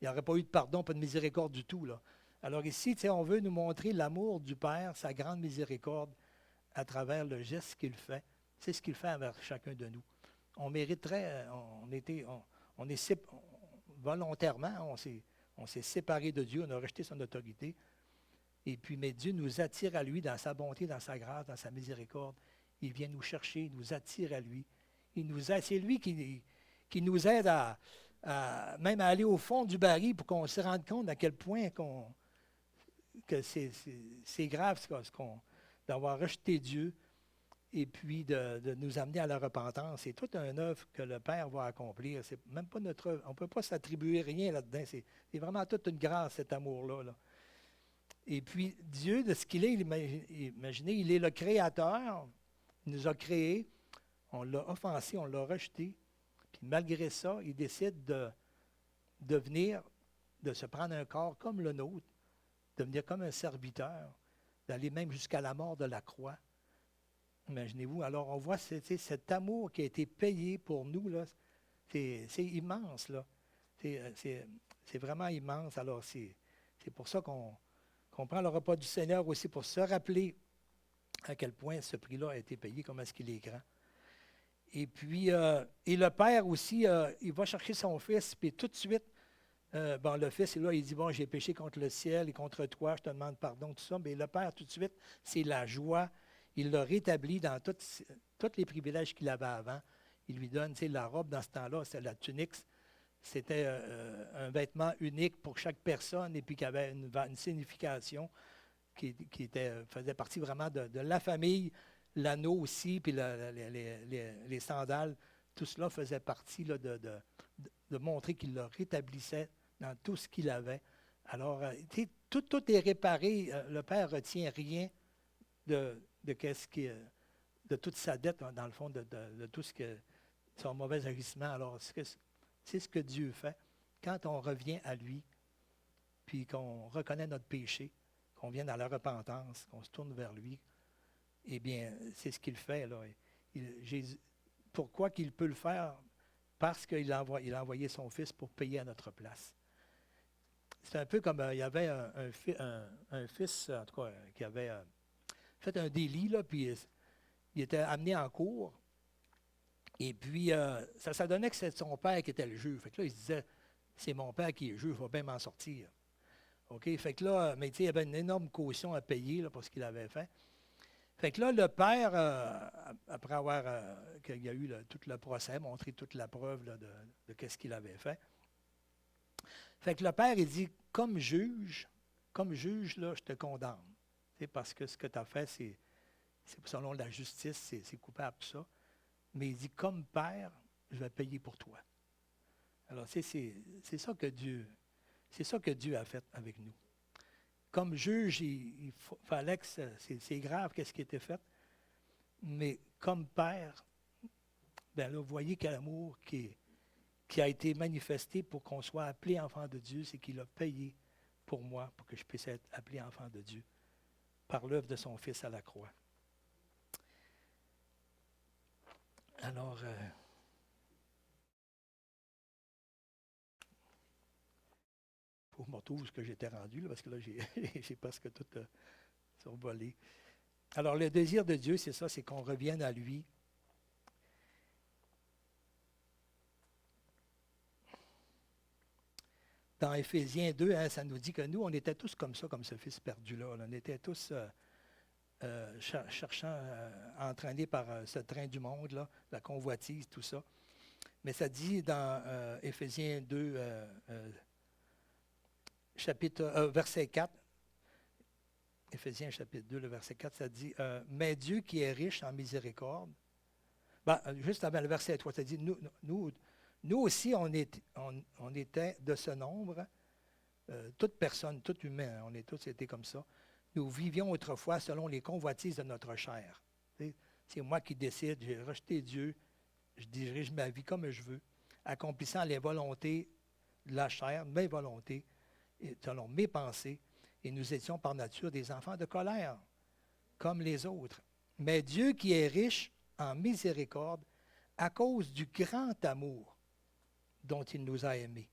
n'y aurait pas eu de pardon, pas de miséricorde du tout. Là. Alors ici, on veut nous montrer l'amour du Père, sa grande miséricorde, à travers le geste qu'il fait. C'est ce qu'il fait envers chacun de nous. on mériterait, volontairement, on s'est séparé de Dieu, on a rejeté son autorité. Et puis, mais Dieu nous attire à lui dans sa bonté, dans sa grâce, dans sa miséricorde. Il vient nous chercher, il nous attire à lui. C'est lui qui nous aide même à aller au fond du baril pour qu'on se rende compte à quel point que c'est grave d'avoir rejeté Dieu et puis de nous amener à la repentance. C'est toute une œuvre que le Père va accomplir. C'est même pas notre œuvre. On ne peut pas s'attribuer rien là-dedans. C'est vraiment toute une grâce, cet amour-là. Là. Et puis, Dieu, de ce qu'il est, imaginez, il est le Créateur. Il nous a créés. On l'a offensé, on l'a rejeté. Puis malgré ça, il décide de venir, de se prendre un corps comme le nôtre, de venir comme un serviteur, d'aller même jusqu'à la mort de la croix. Imaginez-vous. Alors, on voit cet amour qui a été payé pour nous, là, c'est immense, là. C'est vraiment immense. Alors, c'est pour ça qu'on prend le repas du Seigneur aussi, pour se rappeler à quel point ce prix-là a été payé, comment est-ce qu'il est grand. Et puis, et le Père aussi, il va chercher son Fils, puis tout de suite, le Fils, là, il dit, bon, j'ai péché contre le ciel et contre toi, je te demande pardon, tout ça. Mais le Père, tout de suite, c'est la joie. Il l'a rétabli dans tous les privilèges qu'il avait avant. Il lui donne, la robe dans ce temps-là, c'est la tunique. C'était un vêtement unique pour chaque personne et puis qui avait une signification qui faisait partie vraiment de la famille. L'anneau aussi, puis les sandales, tout cela faisait partie là, de montrer qu'il le rétablissait dans tout ce qu'il avait. Alors, tout est réparé. Le Père ne retient rien de toute sa dette, dans le fond, de tout son mauvais agissement. Alors, c'est ce que Dieu fait. Quand on revient à lui, puis qu'on reconnaît notre péché, qu'on vient dans la repentance, qu'on se tourne vers lui, eh bien, c'est ce qu'il fait, là. Pourquoi qu'il peut le faire? Parce qu'il a envoyé son Fils pour payer à notre place. C'est un peu comme il y avait un fils, en tout cas, qui avait fait un délit, là, puis il était amené en cour. Et puis, ça donnait que c'est son père qui était le juge. Fait que là, il se disait, c'est mon père qui est juge, je vais bien m'en sortir. OK? Fait que là, mais tu sais, il y avait une énorme caution à payer là, pour ce qu'il avait fait. Fait que là, le père, après avoir qu'il y a eu tout le procès, montré toute la preuve là, de qu'est-ce qu'il avait fait. Fait que le père, il dit, comme juge, là, je te condamne. C'est parce que ce que tu as fait, c'est selon la justice, c'est coupable, tout ça. Mais il dit, comme père, je vais payer pour toi. Alors, c'est ça que Dieu a fait avec nous. Comme juge, il fallait que c'est grave qu'est-ce qui était fait. Mais comme père, bien là, vous voyez quel amour qui a été manifesté pour qu'on soit appelé enfant de Dieu, c'est qu'il a payé pour moi, pour que je puisse être appelé enfant de Dieu, par l'œuvre de son Fils à la croix. Alors, faut que je me retrouve où ce que j'étais rendu, là, parce que là, j'ai presque tout survolé. Alors, le désir de Dieu, c'est ça, c'est qu'on revienne à lui. Dans Éphésiens 2, hein, ça nous dit que nous, on était tous comme ça, comme ce fils perdu-là. On était tous cherchant, entraînés par ce train du monde, là, la convoitise, tout ça. Mais ça dit dans Éphésiens 2, verset 4, Éphésiens chapitre 2, le verset 4, ça dit « Mais Dieu qui est riche en miséricorde », juste avant le verset 3, ça dit « Nous aussi, on était de ce nombre, toute personne, tout humain, on est tous été comme ça. Nous vivions autrefois selon les convoitises de notre chair. » C'est moi qui décide, j'ai rejeté Dieu, je dirige ma vie comme je veux, accomplissant les volontés de la chair, mes volontés, selon mes pensées, et nous étions par nature des enfants de colère, comme les autres. Mais Dieu qui est riche en miséricorde, à cause du grand amour dont il nous a aimés.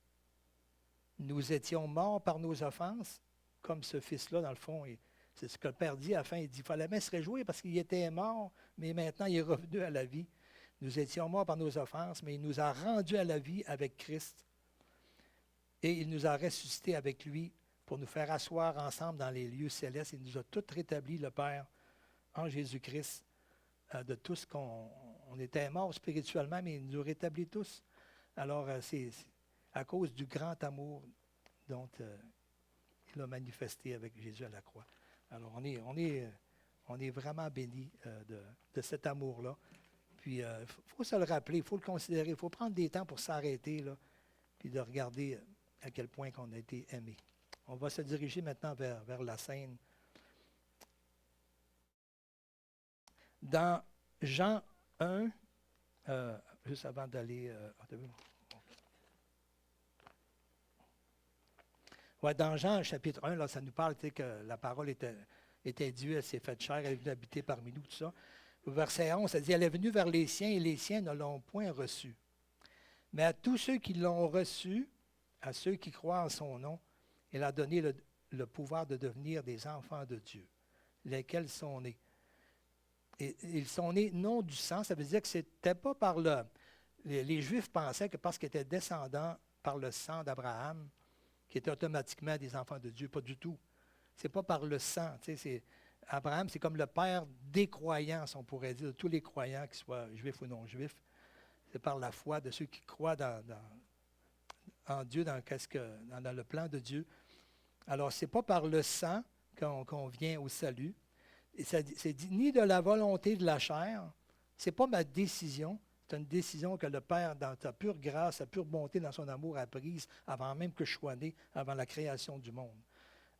Nous étions morts par nos offenses, comme ce fils-là, dans le fond, c'est ce que le Père dit à la fin, il dit, il fallait bien se réjouir parce qu'il était mort, mais maintenant il est revenu à la vie. Nous étions morts par nos offenses, mais il nous a rendus à la vie avec Christ. Et il nous a ressuscités avec lui pour nous faire asseoir ensemble dans les lieux célestes. Il nous a tous rétablis, le Père, en Jésus-Christ, de tout ce on était morts spirituellement, mais il nous rétablit tous. Alors, c'est à cause du grand amour dont il a manifesté avec Jésus à la croix. Alors, on est vraiment bénis de cet amour-là. Puis, il faut se le rappeler, il faut le considérer, il faut prendre des temps pour s'arrêter, là, puis de regarder à quel point on a été aimé. On va se diriger maintenant vers la scène. Dans Jean 1, juste avant d'aller... dans Jean chapitre 1, là, ça nous parle que la parole était due, elle s'est faite chair, elle est venue habiter parmi nous, tout ça. Au verset 11, ça dit, elle est venue vers les siens et les siens ne l'ont point reçue. Mais à tous ceux qui l'ont reçue, à ceux qui croient en son nom, elle a donné le pouvoir de devenir des enfants de Dieu, lesquels sont nés. Et ils sont nés non du sang, ça veut dire que ce n'était pas par les Juifs pensaient que parce qu'ils étaient descendants par le sang d'Abraham, qui étaient automatiquement des enfants de Dieu, pas du tout. Ce n'est pas par le sang. Abraham, c'est comme le père des croyants, si on pourrait dire, de tous les croyants, qu'ils soient juifs ou non juifs. C'est par la foi de ceux qui croient en Dieu, dans le plan de Dieu. Alors, ce n'est pas par le sang qu'on vient au salut. Et c'est dit ni de la volonté de la chair. Ce n'est pas ma décision. C'est une décision que le Père, dans sa pure grâce, sa pure bonté, dans son amour, a prise avant même que je sois né, avant la création du monde.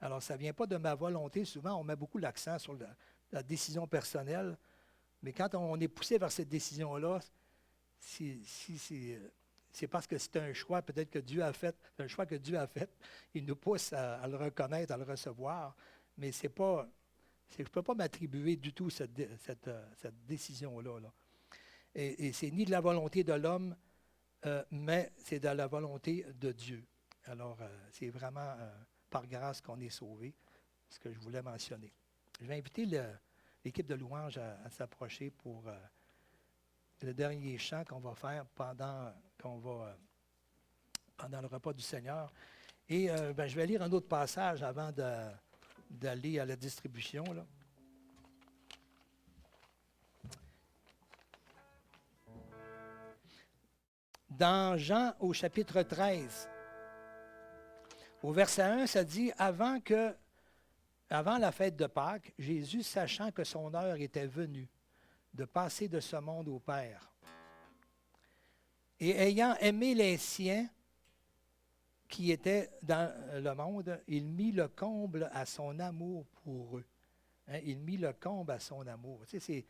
Alors, ça ne vient pas de ma volonté. Souvent, on met beaucoup l'accent sur la décision personnelle. Mais quand on est poussé vers cette décision-là, c'est parce que c'est un choix peut-être que Dieu a fait, un choix que Dieu a fait. Il nous pousse à le reconnaître, à le recevoir. Mais je ne peux pas m'attribuer du tout cette décision-là. Là. Et c'est ni de la volonté de l'homme, mais c'est de la volonté de Dieu. Alors, c'est vraiment par grâce qu'on est sauvé, ce que je voulais mentionner. Je vais inviter l'équipe de louange à s'approcher pour le dernier chant qu'on va faire pendant le repas du Seigneur. Et je vais lire un autre passage avant d'aller à la distribution, là. Dans Jean, au chapitre 13, au verset 1, ça dit « Avant la fête de Pâques, Jésus, sachant que son heure était venue de passer de ce monde au Père, et ayant aimé les siens qui étaient dans le monde, il mit le comble à son amour pour eux. » Il mit le comble à son amour. Il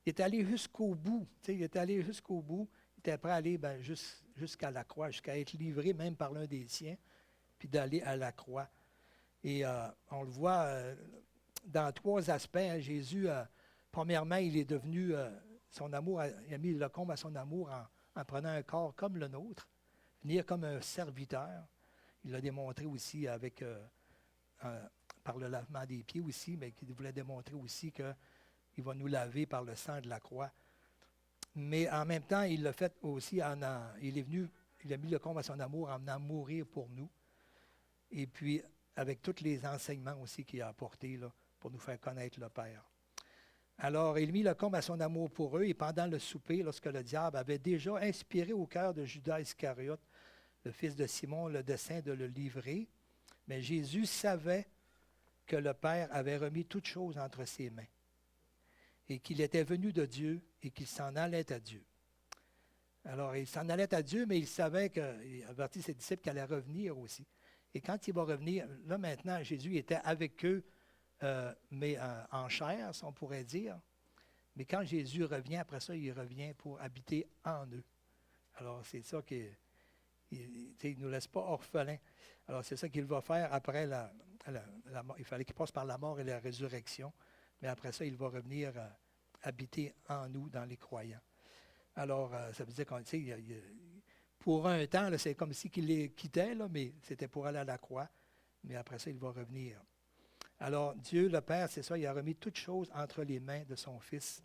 est allé jusqu'au bout. Il est allé jusqu'au bout. Il était prêt à aller jusqu'à la croix, jusqu'à être livré même par l'un des siens, puis d'aller à la croix. Et on le voit dans trois aspects. Jésus, premièrement, il est devenu, son amour, il a mis le comble à son amour en prenant un corps comme le nôtre, venir comme un serviteur. Il l'a démontré aussi par le lavement des pieds aussi, mais qu'il voulait démontrer aussi qu'il va nous laver par le sang de la croix. Mais en même temps, il l'a fait aussi, il est venu, il a mis le comble à son amour en venant mourir pour nous. Et puis, avec tous les enseignements aussi qu'il a apportés là, pour nous faire connaître le Père. Alors, il mit le comble à son amour pour eux, et pendant le souper, lorsque le diable avait déjà inspiré au cœur de Judas Iscariote, le fils de Simon, le dessein de le livrer, mais Jésus savait que le Père avait remis toutes choses entre ses mains, et qu'il était venu de Dieu et qu'il s'en allait à Dieu. Alors, il s'en allait à Dieu, mais il savait qu'il avertit ses disciples qu'il allait revenir aussi. Et quand il va revenir, là maintenant, Jésus était avec eux, mais en chair, si on pourrait dire. Mais quand Jésus revient, après ça, il revient pour habiter en eux. Alors, c'est ça qu'il ne nous laisse pas orphelins. Alors, c'est ça qu'il va faire après la mort. Il fallait qu'il passe par la mort et la résurrection. Mais après ça, il va revenir habiter en nous, dans les croyants. Alors, ça veut dire qu'on, pour un temps, là, c'est comme si qu'il les quittait, là, mais c'était pour aller à la croix. Mais après ça, il va revenir. Alors, Dieu, le Père, c'est ça, il a remis toutes choses entre les mains de son Fils.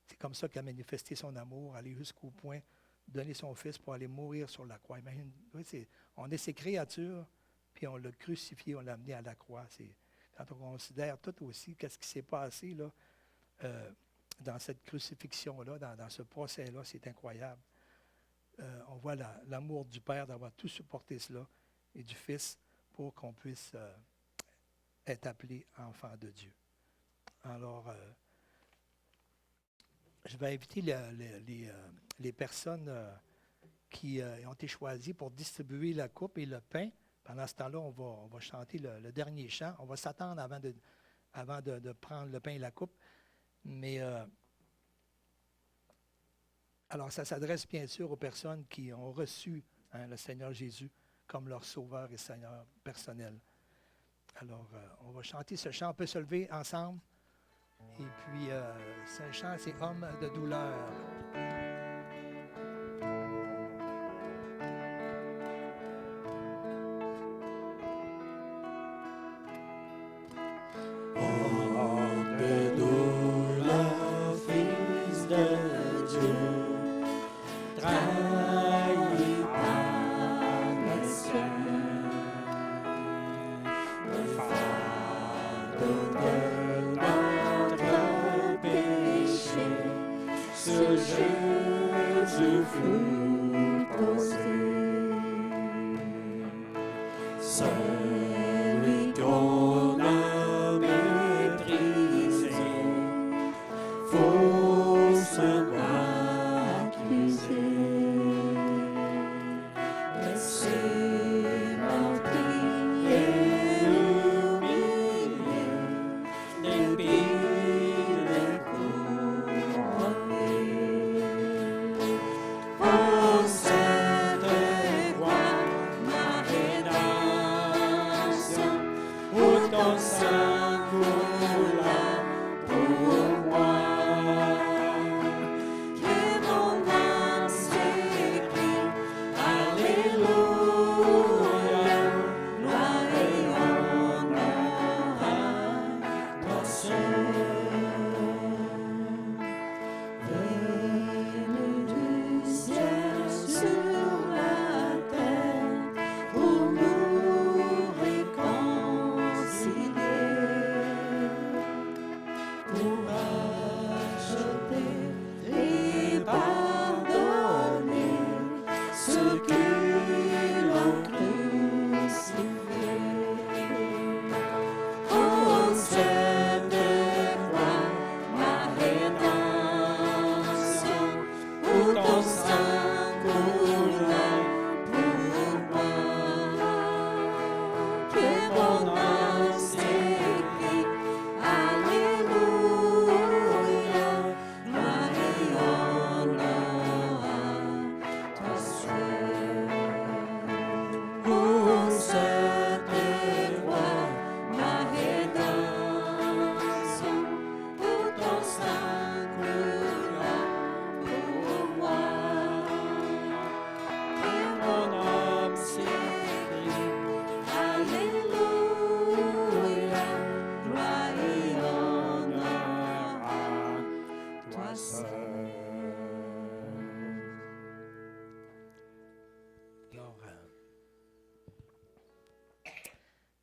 C'est comme ça qu'il a manifesté son amour, aller jusqu'au point de donner son Fils pour aller mourir sur la croix. Imagine, oui, on est ses créatures, puis on l'a crucifié, on l'a amené à la croix. Quand on considère tout aussi, qu'est-ce qui s'est passé là, dans cette crucifixion-là, dans ce procès-là, c'est incroyable. On voit l'amour du Père d'avoir tout supporté cela et du Fils pour qu'on puisse être appelé enfant de Dieu. Alors, je vais inviter les personnes qui ont été choisies pour distribuer la coupe et le pain. Pendant ce temps-là, on va chanter le dernier chant. On va s'attendre avant de prendre le pain et la coupe. Mais alors, ça s'adresse bien sûr aux personnes qui ont reçu le Seigneur Jésus comme leur sauveur et Seigneur personnel. Alors, on va chanter ce chant. On peut se lever ensemble. Et puis, ce chant, c'est « Homme de douleur ».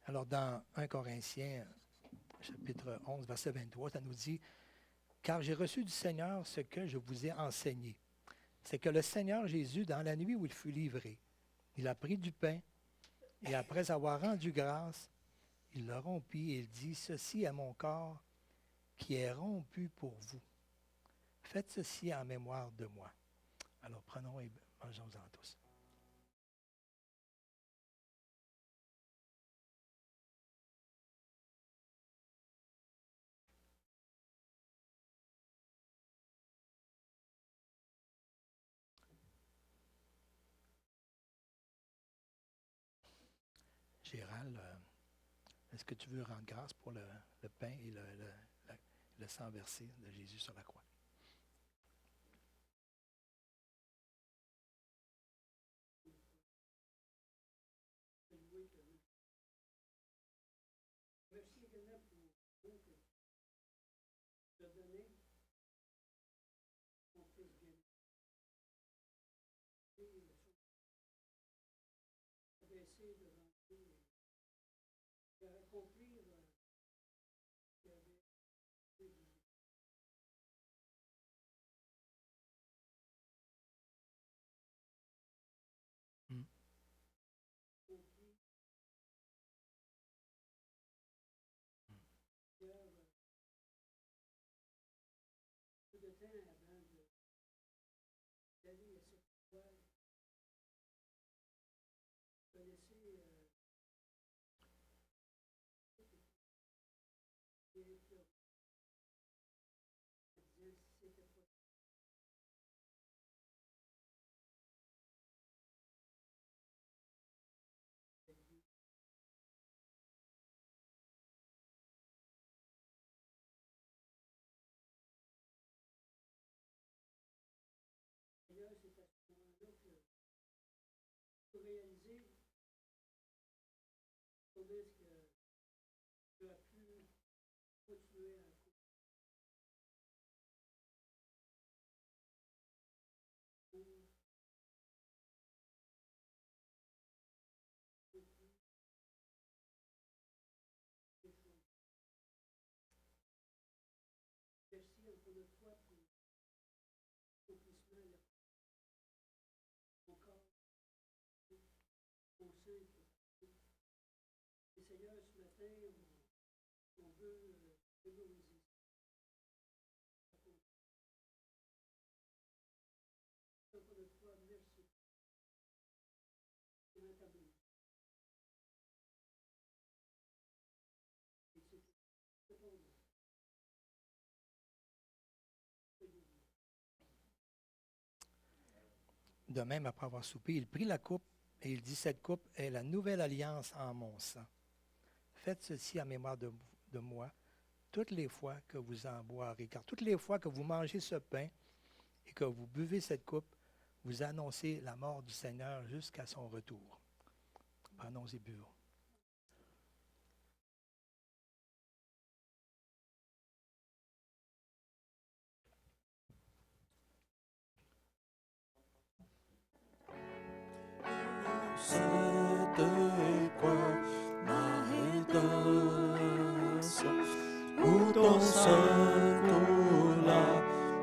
Alors, dans 1 Corinthiens, chapitre 11, verset 23, ça nous dit « Car j'ai reçu du Seigneur ce que je vous ai enseigné. C'est que le Seigneur Jésus, dans la nuit où il fut livré, il a pris du pain, et après avoir rendu grâce, il le rompit et il dit, « Ceci est mon corps qui est rompu pour vous. Faites ceci en mémoire de moi. » Alors, prenons et mangeons-en tous. Gérald, est-ce que tu veux rendre grâce pour le pain et le sang versé de Jésus sur la croix? Merci également pour vous que tu as donné De même, après avoir soupé, il prit la coupe et il dit, cette coupe est la nouvelle alliance en mon sang. Faites ceci en mémoire de moi toutes les fois que vous en boirez. Car toutes les fois que vous mangez ce pain et que vous buvez cette coupe, vous annoncez la mort du Seigneur jusqu'à son retour. Prenons et buvons. C'était quoi ma rédemption? Où ton sang coula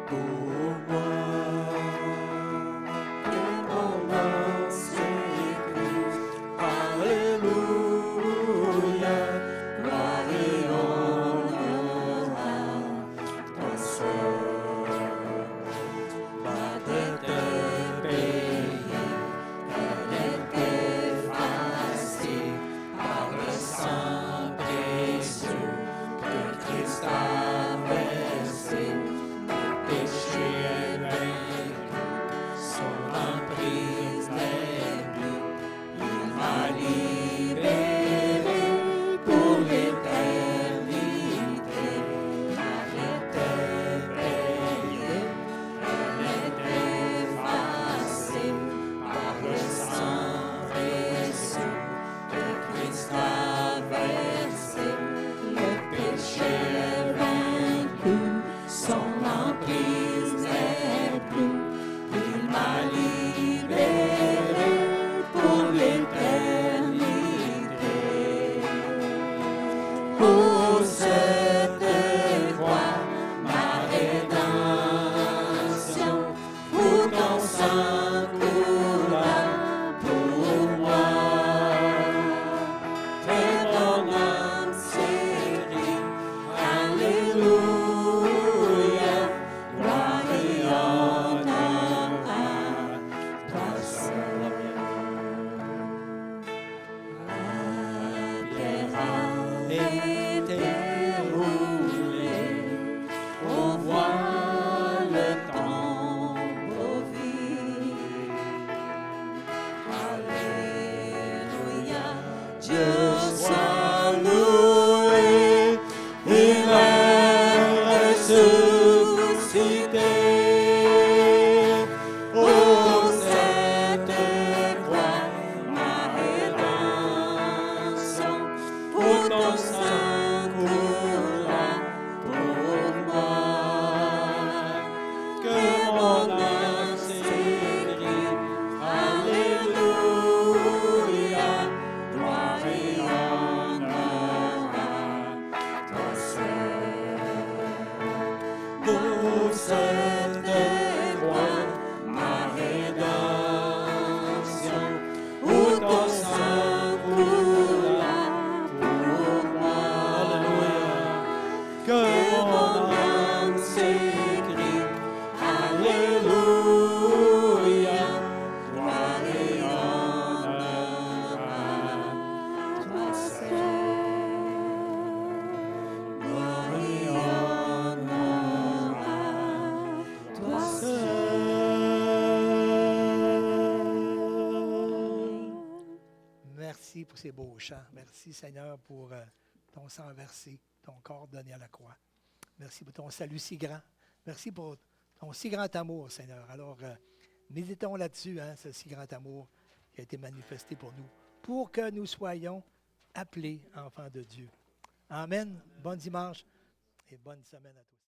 pour moi. Que mon âme s'écrie, Alléluia, gloire et honneur à toi seul. Ma dette est payée, elle est effacée par le sang précieux que Christ a versé. Le péché est vaincu, son emprise n'est plus. Il m'a libéré pour l'éternité. Ma dette est payée, elle est effacée par le sang précieux que Christ a versé. Le péché est vaincu, son emprise n'est plus. Il m'a libéré pour l'éternité. Oh, cette croix, ma rédemption, où ton sang coula pour moi. Et mon âme s'écrie, Alléluia, gloire et honneur à toi seul. La pierre a été roulée, on voit le tombeau vide. Alléluia, Dieu soit loué, il est ressuscité. Oh, cette croix, ma rédemption, où ton sang coula pour moi. Que mon âme s'écrie, Alléluia, gloire et honneur à toi seul. Pour cette croix, ma rédemption, où ton sang coula pour moi. Alléluia. Que mon âme s'écrie, Alléluia, gloire et honneur à toi seul. Gloire et honneur à toi seul. Merci pour ces beaux chants. Merci, Seigneur, pour ton sang versé, ton corps donné à la croix. Merci pour ton salut si grand. Merci pour ton si grand amour, Seigneur. Alors, méditons là-dessus, ce si grand amour qui a été manifesté pour nous, pour que nous soyons appelés enfants de Dieu. Amen. Bon dimanche et bonne semaine à tous.